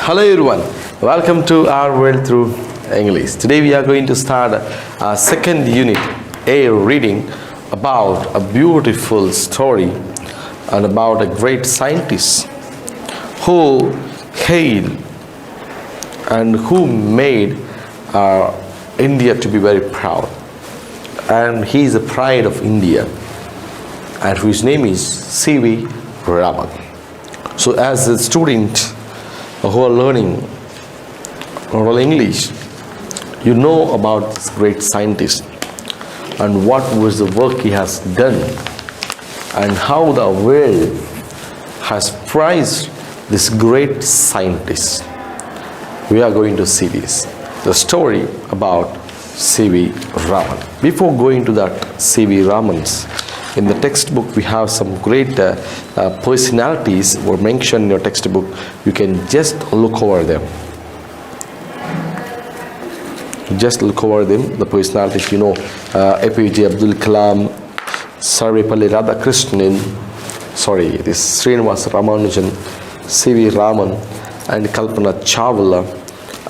Hello everyone, welcome to our world through English. Today we are going to start our second unit, a reading about a beautiful story and about a great scientist who hailed and who made India to be very proud. And he is the pride of India, and whose name is C.V.Raman. So as a student who are learning oral English, you know about this great scientist and what was the work he has done and how the world has prized this great scientist. We are going to see the story about C.V.Raman. Before going to that C.V.Raman's, in the textbook we have some great personalities were mentioned in your textbook. You can just look over them. Just look over them, the personalities, you know, APJ Abdul Kalam, Sarvepalli Radhakrishnan, this Srinivasa Ramanujan, C.V.Raman, and Kalpana Chawla,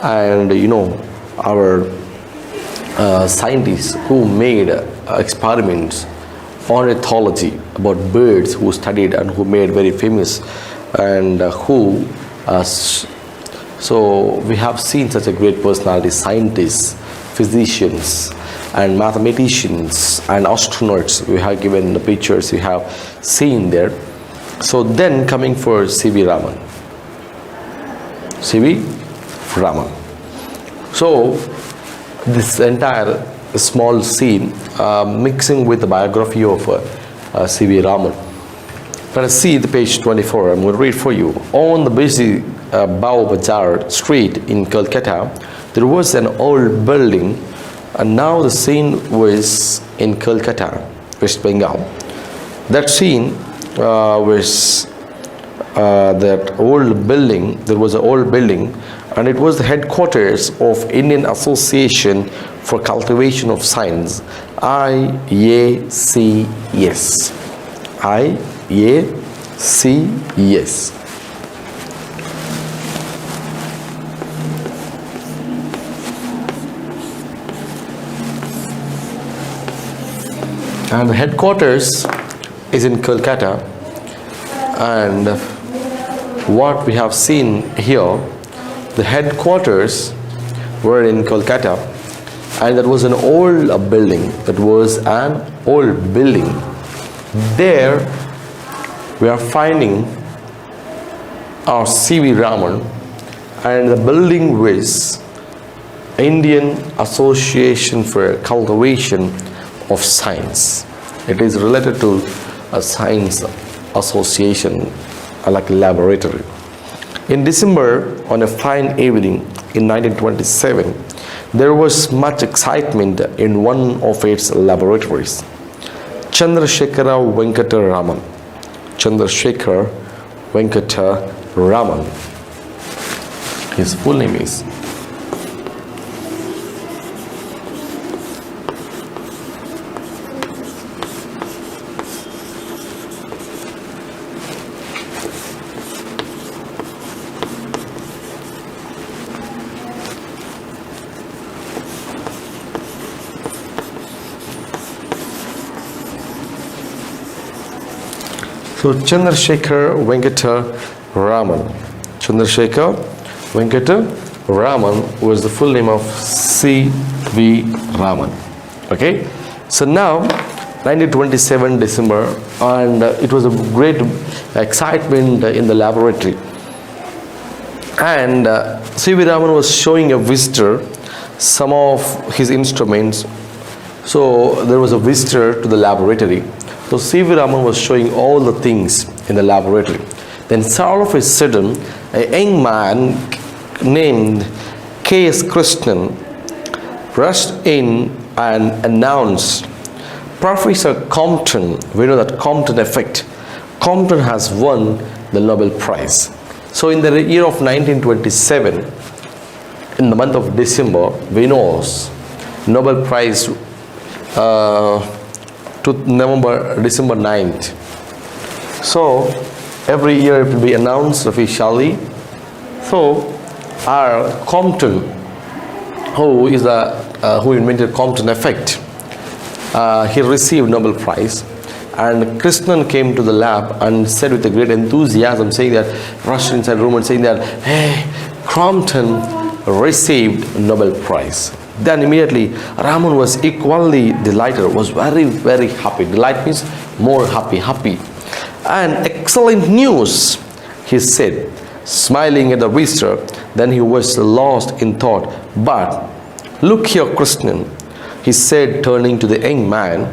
and you know, our scientists who made experiments on ornithology about birds, who studied and who made very famous, and so we have seen such a great personality, scientists, physicians, and mathematicians, and astronauts. We have given the pictures we have seen there. So then coming for C.V.Raman. C.V.Raman. So this entire small scene mixing with the biography of C.V.Raman. Let us see the page 24. I'm going to read for you. On the busy Bao Bazaar street in Kolkata, there was an old building, and now the scene was in Kolkata, West Bengal. That scene was that old building. There was an old building, and it was the headquarters of Indian Association for Cultivation of Science, IACS. IACS. And the headquarters is in Kolkata, and what we have seen here, the headquarters were in Kolkata, and that was an old building. There we are finding our C.V.Raman, and the building was Indian Association for Cultivation of Science. It is related to a science association, like a laboratory. In December, on a fine evening in 1927, there was much excitement in one of its laboratories. Chandrasekhara Venkata Raman. His full name is. So Chandrasekhar Venkata Raman was the full name of C.V.Raman. Okay, so now 1927 December, and it was a great excitement in the laboratory, and C.V.Raman was showing a visitor some of his instruments. So there was a visitor to the laboratory. So C.V.Raman was showing all the things in the laboratory. Then all of a sudden, a young man named K.S. Krishnan rushed in and announced, Professor Compton, we know that Compton Effect, Compton has won the Nobel Prize. So in the year of 1927, in the month of December, we know Nobel Prize to December 9th. So every year it will be announced officially. So are Compton, who invented Compton Effect. He received Nobel Prize, and Krishnan came to the lab and said with a great enthusiasm, saying that, rushed inside the room and saying that, hey, Compton received Nobel Prize. Then immediately Raman was equally delighted, was very, very happy. Delight means more happy. And excellent news, he said, smiling at the visitor. Then he was lost in thought. But look here, Krishnan, he said, turning to the young man,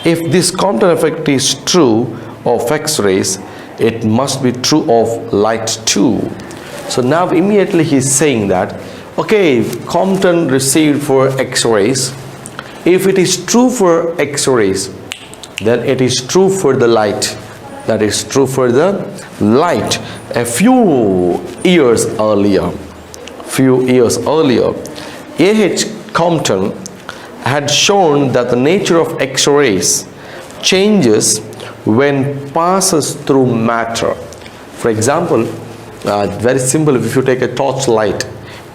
if this Compton effect is true of X-rays, it must be true of light too. So now immediately he's saying that, okay, Compton received for X-rays. If it is true for X-rays, then it is true for the light. That is true for the light. A few years earlier, A.H. Compton had shown that the nature of X-rays changes when passes through matter. For example, very simple, if you take a torchlight,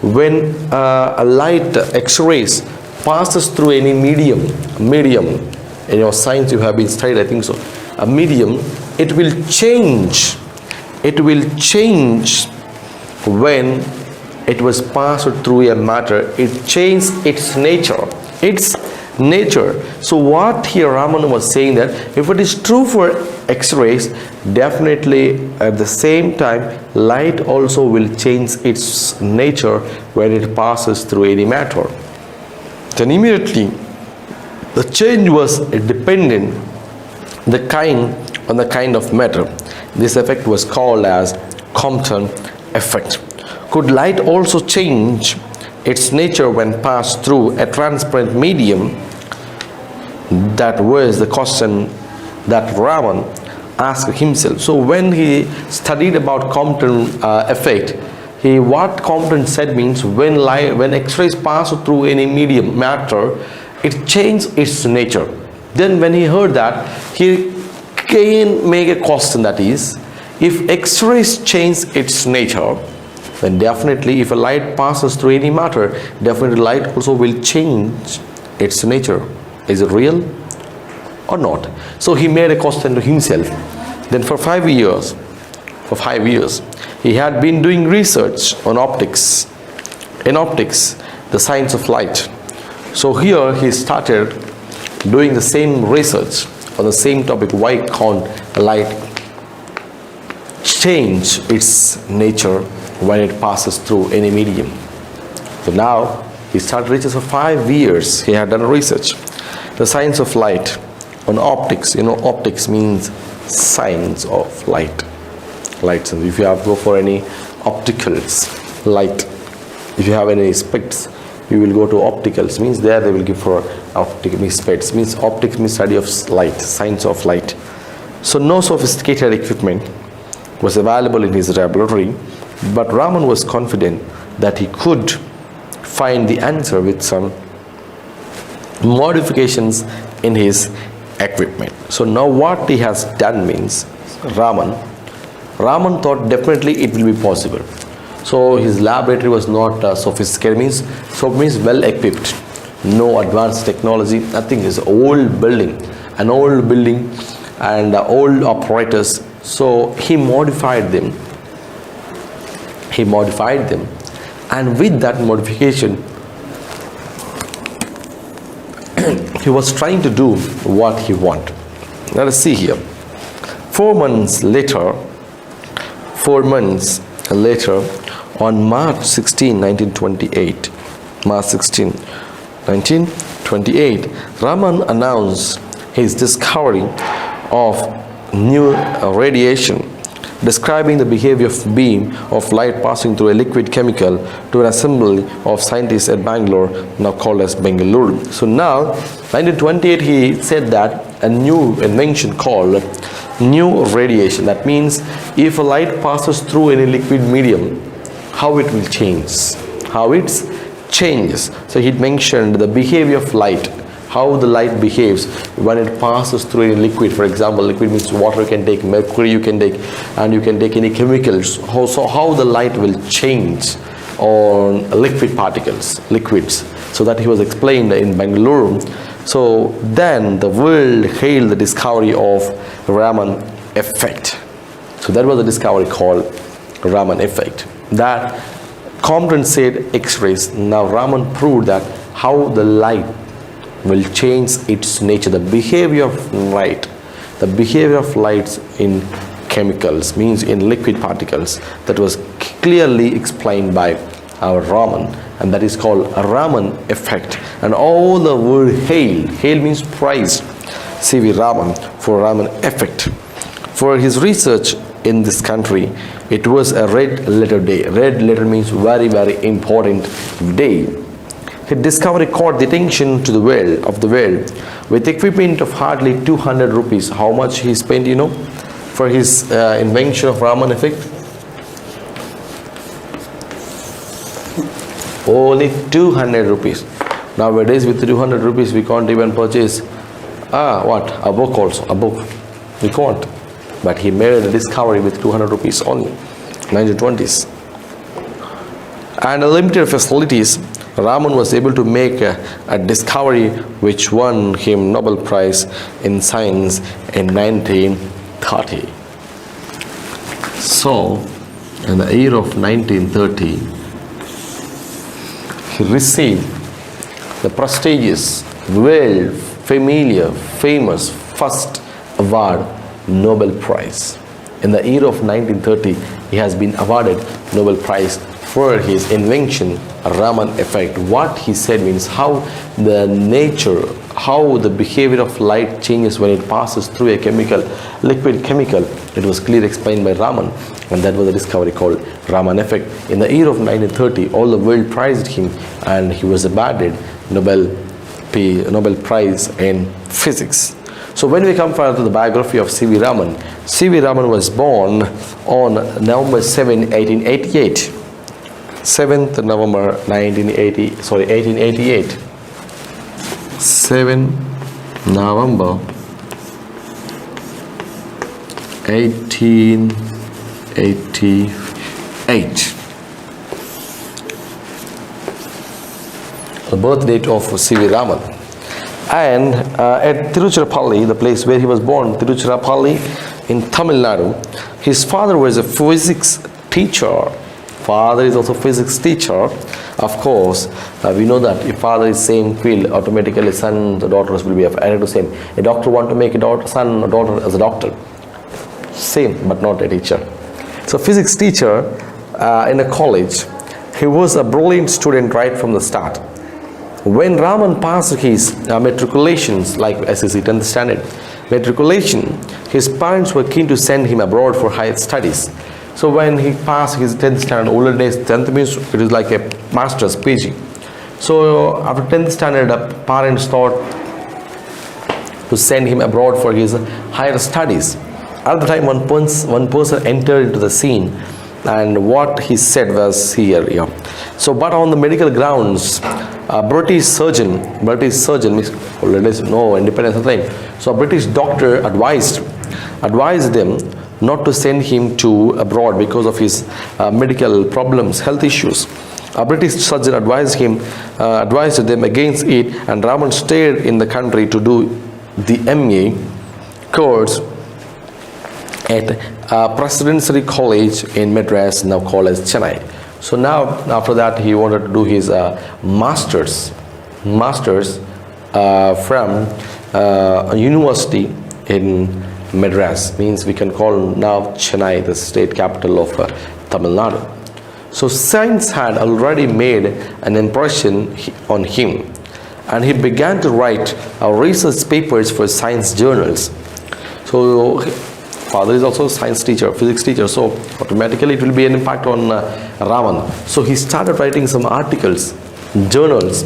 when a light X-rays passes through any medium, in your science you have been studied, I think so, a medium, it will change when it was passed through a matter. It changed its nature. So what here Raman was saying that if it is true for X-rays, definitely at the same time light also will change its nature when it passes through any matter. Then immediately the change was dependent on the kind of matter. This effect was called as Compton Effect. Could light also change its nature when passed through a transparent medium? That was the question that Raman asked himself. So when he studied about Compton effect, what Compton said means when X-rays pass through any medium, matter, it changed its nature. Then when he heard that, he can make a question, that is, if X-rays change its nature, then definitely if a light passes through any matter, definitely light also will change its nature. Is it real or not? So he made a question to himself. Then for 5 years, he had been doing research on optics. In optics, the science of light. So here he started doing the same research on the same topic. Why can't light change its nature when it passes through any medium? So now he started research for 5 years. He had done research. The science of light on optics. You know, optics means science of light. Lights. And if you have to go for any opticals, light. If you have any specs, you will go to opticals. Means there they will give for optic means specs. Means optics means study of light, science of light. So no sophisticated equipment was available in his laboratory, but Raman was confident that he could find the answer with some modifications in his equipment. So now what he has done means, Raman thought definitely it will be possible. So his laboratory was not sophisticated, means well equipped, no advanced technology, nothing. Is old building and old operators. So he modified them, and with that modification he was trying to do what he wanted. Let us see here. 4 months later, on March 16, 1928, Raman announced his discovery of new radiation, describing the behavior of beam of light passing through a liquid chemical to an assembly of scientists at Bangalore, now called as Bengaluru. So now, 1928, he said that a new invention called new radiation. That means if a light passes through any liquid medium, how it will change, how it changes. So he mentioned the behavior of light, how the light behaves when it passes through a liquid. For example, liquid means water, you can take mercury, you can take, and you can take any chemicals. So how the light will change on liquid particles, liquids. So that he was explained in Bangalore. So then the world hailed the discovery of Raman Effect. So that was a discovery called Raman Effect. That compensated X-rays. Now Raman proved that how the light will change its nature, the behavior of light. The behavior of lights in chemicals, means in liquid particles, that was clearly explained by our Raman, and that is called a Raman Effect. And all the word hail means praise C.V.Raman for Raman Effect. For his research in this country, it was a red letter day. Red letter means very, very important day. His discovery caught the attention to the world with equipment of hardly 200 rupees. How much he spent, you know, for his invention of Raman Effect? Only 200 rupees. Nowadays with 200 rupees we can't even purchase a book also, a book. We can't. But he made a discovery with 200 rupees only, 1920s. And limited facilities, Raman was able to make a discovery which won him Nobel Prize in Science in 1930. So, in the year of 1930, he received the prestigious, world famous first award, Nobel Prize. In the year of 1930, he has been awarded Nobel Prize for his invention, Raman Effect. What he said means how the nature, how the behavior of light changes when it passes through a chemical, liquid chemical. It was clearly explained by Raman, and that was a discovery called Raman Effect. In the year of 1930, all the world prized him, and he was awarded Nobel Prize in Physics. So when we come further to the biography of C.V.Raman, C.V.Raman was born on November 7, 1888. 7th November 1888. 7 November 1888. The birth date of C.V.Raman. And at Tiruchirappalli, the place where he was born, Tiruchirappalli in Tamil Nadu, his father was a physics teacher. Father is also physics teacher. Of course, we know that if father is same field, automatically son, the daughters will be added to same. A doctor want to make a son or daughter as a doctor. Same, but not a teacher. So physics teacher in a college. He was a brilliant student right from the start. When Raman passed his matriculations, like SSC 10th standard matriculation, his parents were keen to send him abroad for higher studies. So when he passed his 10th standard, older days 10th means it is like a master's PG. So after 10th standard, parents thought to send him abroad for his higher studies. At the time, one person entered into the scene, and what he said was here. So, but on the medical grounds, British surgeon means already no independence of time. So a British doctor advised them not to send him to abroad because of his medical problems, health issues. A British surgeon advised them against it, and Raman stayed in the country to do the MA course at Presidency College in Madras, now called as Chennai. So now after that he wanted to do his masters from a university in Madras, means we can call now Chennai the state capital of Tamil Nadu. So science had already made an impression on him, and he began to write research papers for science journals. So father is also a science teacher, physics teacher, so automatically it will be an impact on Raman. So he started writing some articles, journals,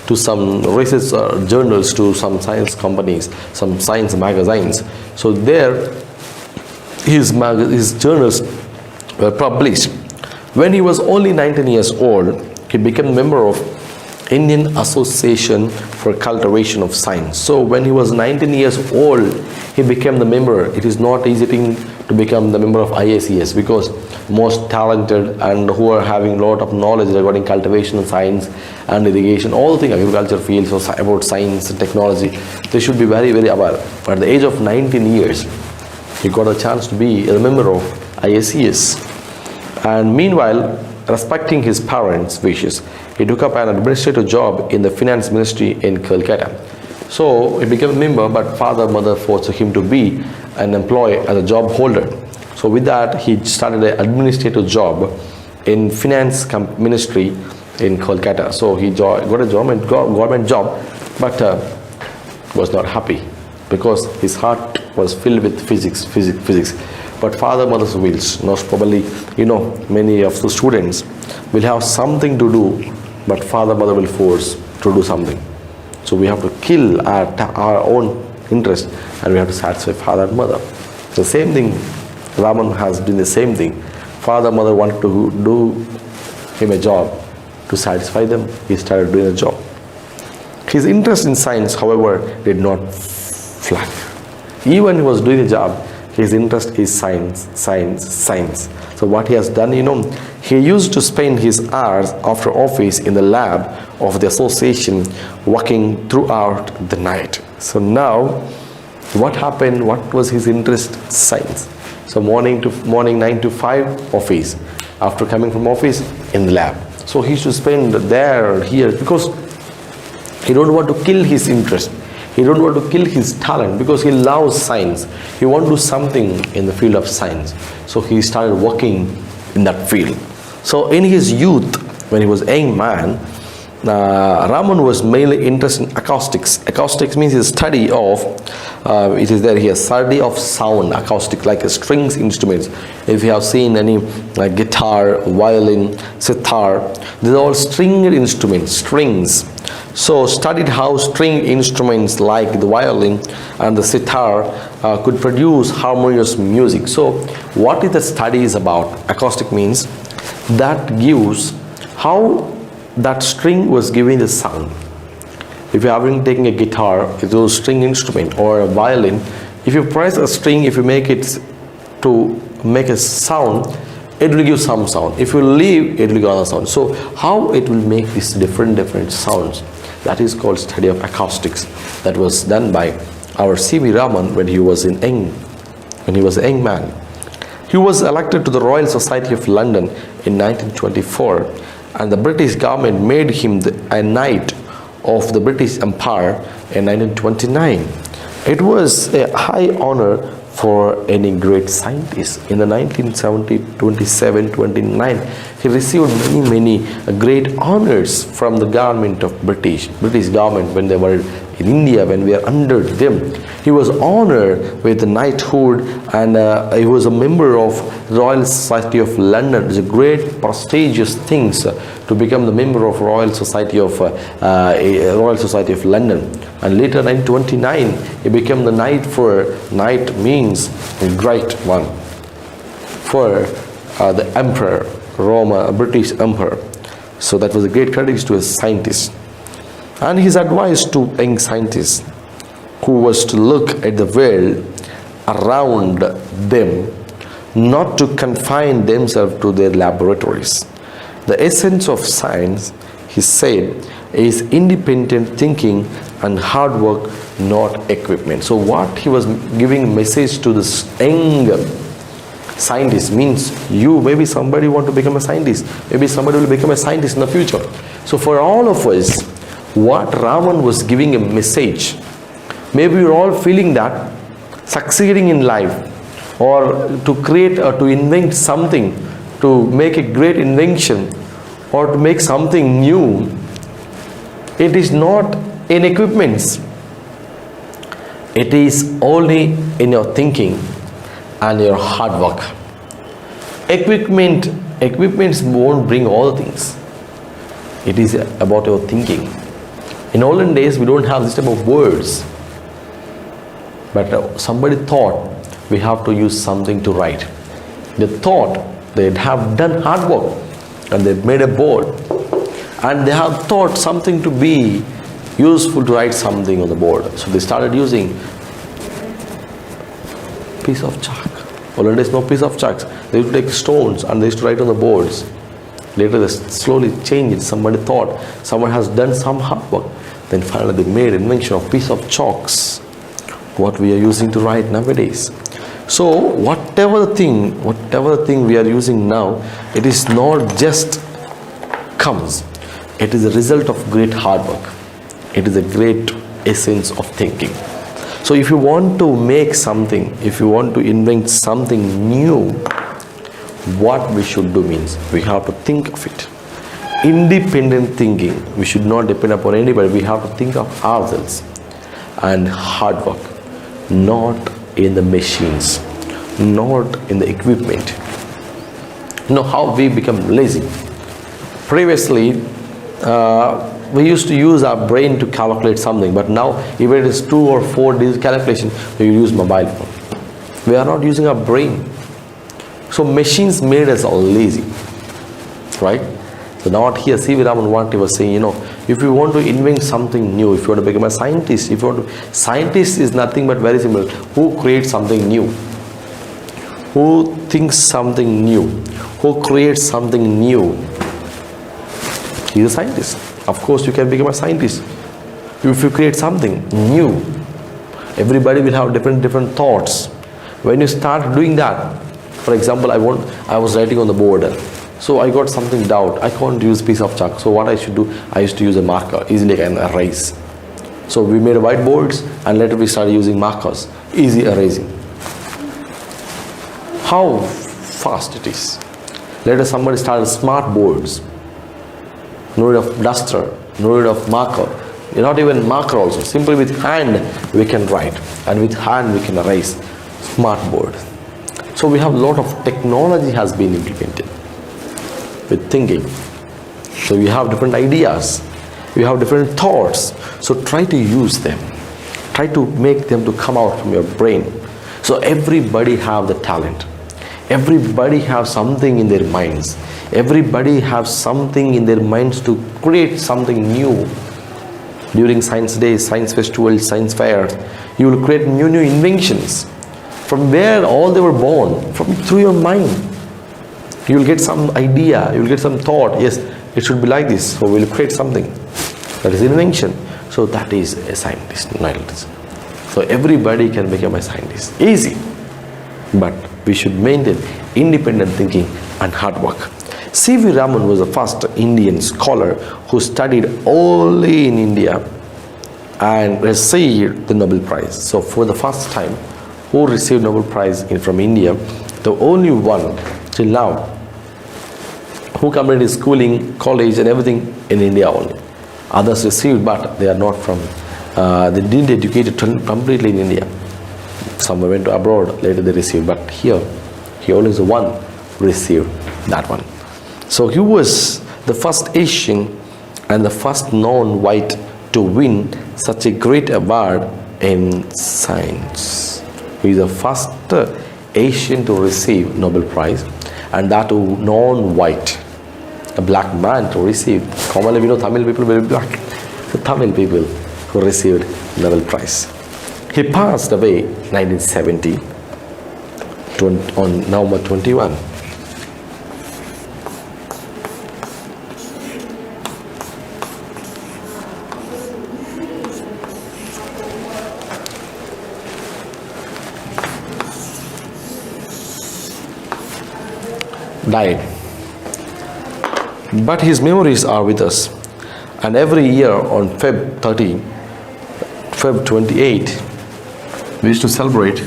to some research journals, to some science companies, some science magazines. So there his journals were published. When he was only 19 years old, he became a member of Indian Association for Cultivation of Science. So when he was 19 years old, he became the member. It is not easy thing to become the member of IACS, because most talented and who are having a lot of knowledge regarding cultivation, science and irrigation, all the things, agriculture fields, or about science and technology, they should be very, very aware. But at the age of 19 years, he got a chance to be a member of ISES. And meanwhile, respecting his parents' wishes, he took up an administrative job in the finance ministry in Kolkata. So he became a member, but father, mother forced him to be an employee as a job holder. So with that, he started an administrative job in finance ministry in Kolkata. So he got a government job, but was not happy because his heart was filled with physics. But father, mother's wills, most probably, many of the students will have something to do, but father, mother will force to do something. So we have to kill our own interest, and we have to satisfy father and mother. The same thing, Raman has done the same thing. Father, mother wanted to do him a job. To satisfy them, he started doing a job. His interest in science, however, did not flag. Even he was doing a job, his interest is science. So what he has done, he used to spend his hours after office in the lab of the association, working throughout the night. So now, what happened? What was his interest? Science. So morning 9 to 5 office. After coming from office, in the lab. So he used to spend there or here because he don't want to kill his interest. He don't want to kill his talent because he loves science. He wants to do something in the field of science. So he started working in that field. So in his youth, when he was a young man, Raman was mainly interested in acoustics. Acoustics means the study of, it is there here, study of sound, acoustic, like strings instruments. If you have seen any like guitar, violin, sitar, these are all stringed instruments, strings. So studied how stringed instruments like the violin and the sitar could produce harmonious music. So what is the study is about? Acoustic means that gives how that string was giving the sound. If you are taking a guitar, it's a string instrument, or a violin, if you press a string, if you make it to make a sound, it will give some sound. If you leave, it will give another sound. So how it will make these different sounds, that is called study of acoustics. That was done by our C.V.Raman when he was a young man. He was elected to the Royal Society of London in 1924, and the British government made him a Knight of the British Empire in 1929. It was a high honor for any great scientist. In the 1970, 27, 29, he received many great honors from the government of British government when they were in India, when we are under them. He was honored with the knighthood, and he was a member of Royal Society of London. It's a great prestigious things to become the member of Royal Society of London. And later, in 1929, he became the knight. Knight means a great one for the emperor, British emperor. So that was a great credit to a scientist. And his advice to young scientists who was to look at the world around them, not to confine themselves to their laboratories. The essence of science, he said, is independent thinking and hard work, not equipment. So what he was giving message to this young scientist means, you, maybe somebody want to become a scientist, maybe somebody will become a scientist in the future. So for all of us, what Raman was giving a message, maybe you're all feeling that succeeding in life, or to create or to invent something, to make a great invention, or to make something new, it is not in equipments. It is only in your thinking and your hard work. Equipments won't bring all things. It is about your thinking. In olden days, we don't have this type of words. But somebody thought we have to use something to write. They thought they'd have done hard work and they made a board. And they have thought something to be useful to write something on the board. So they started using piece of chalk. Olden days, no piece of chalks. They used to take stones and they used to write on the boards. Later they slowly changed. Somebody thought, someone has done some hard work. Then finally they made invention of piece of chalks, what we are using to write nowadays. So whatever the thing we are using now, it is not just comes. It is a result of great hard work. It is a great essence of thinking. So if you want to make something, if you want to invent something new, what we should do means we have to think of it. Independent thinking. We should not depend upon anybody. We have to think of ourselves. And hard work. Not in the machines. Not in the equipment. You know how we become lazy. Previously, we used to use our brain to calculate something, but now even it is 2 or 4 days calculation, we use mobile phone. We are not using our brain. So machines made us all lazy, right? So now here C.V.Raman what he was saying, you know, if you want to invent something new, if you want to become a scientist, scientist is nothing but very simple. Who creates something new? Who thinks something new? Who creates something new? He is a scientist. Of course, you can become a scientist. If you create something new, everybody will have different thoughts. When you start doing that, for example, I was writing on the board, so I got something doubt. I can't use piece of chalk. So what I should do? I used to use a marker. Easily I can erase. So we made whiteboards, and later we started using markers. Easy erasing. How fast it is. Later somebody started smart boards. No need of duster, no need of marker, not even marker also. Simply with hand we can write, and with hand we can erase. Smart board. So we have a lot of technology has been implemented with thinking. So you have different ideas, you have different thoughts. So try to use them. Try to make them to come out from your brain. So everybody have the talent. Everybody have something in their minds. Everybody have something in their minds to create something new. During science days, science festivals, science fairs, you will create new inventions. From where all they were born, through your mind. You will get some idea, you will get some thought. Yes, it should be like this. So we will create something. That is invention. So that is a scientist. So everybody can become a scientist. Easy. But we should maintain independent thinking and hard work. C.V.Raman was the first Indian scholar who studied only in India and received the Nobel Prize. So for the first time, who received Nobel Prize from India, the only one till now who completed schooling, college and everything in India only. Others received, but they are not from, they didn't educate completely in India. Some went to abroad, later they received, but here, he only is the one who received that one. So he was the first Asian and the first non-white to win such a great award in science. He is the first Asian to receive Nobel Prize, and that too non-white, a black man to receive. Commonly we know Tamil people very black. The Tamil people who received Nobel Prize. He passed away 1970 on November 21. Died. But his memories are with us, and every year on Feb 28, we used to celebrate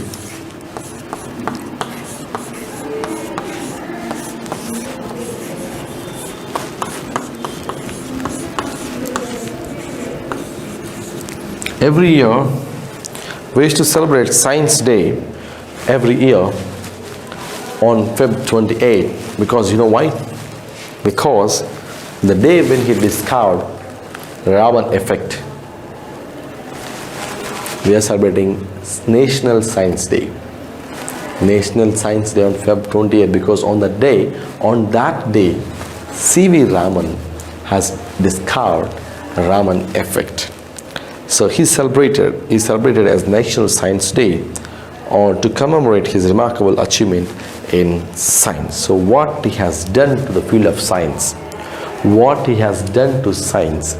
Science Day every year on Feb 28. Because you know why? Because the day when he discovered Raman Effect, we are celebrating National Science Day. National Science Day on Feb 28, because on that day, C.V.Raman has discovered Raman Effect. So he celebrated as National Science Day or to commemorate his remarkable achievement in science. So what he has done to the field of science, what he has done to science,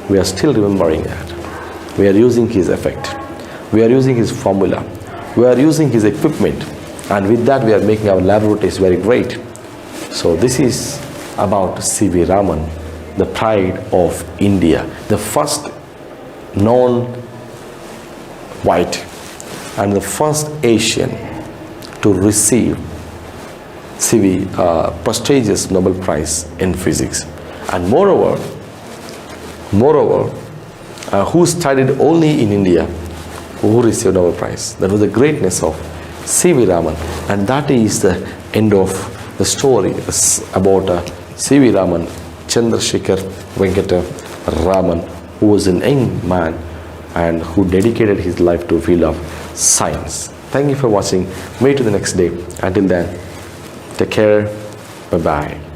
we are still remembering that. We are using his effect, we are using his formula, we are using his equipment, and with that we are making our laboratories very great. So this is about C.V. Raman, the pride of India, the first non-white and the first Asian to receive prestigious Nobel Prize in physics. And moreover, who studied only in India, who received Nobel Prize. That was the greatness of C.V. Raman, and that is the end of the story about C.V. Raman, Chandrasekhar Venkata Raman, who was an young man and who dedicated his life to the field of science. Thank you for watching. Meet you the next day. Until then, take care. Bye-bye.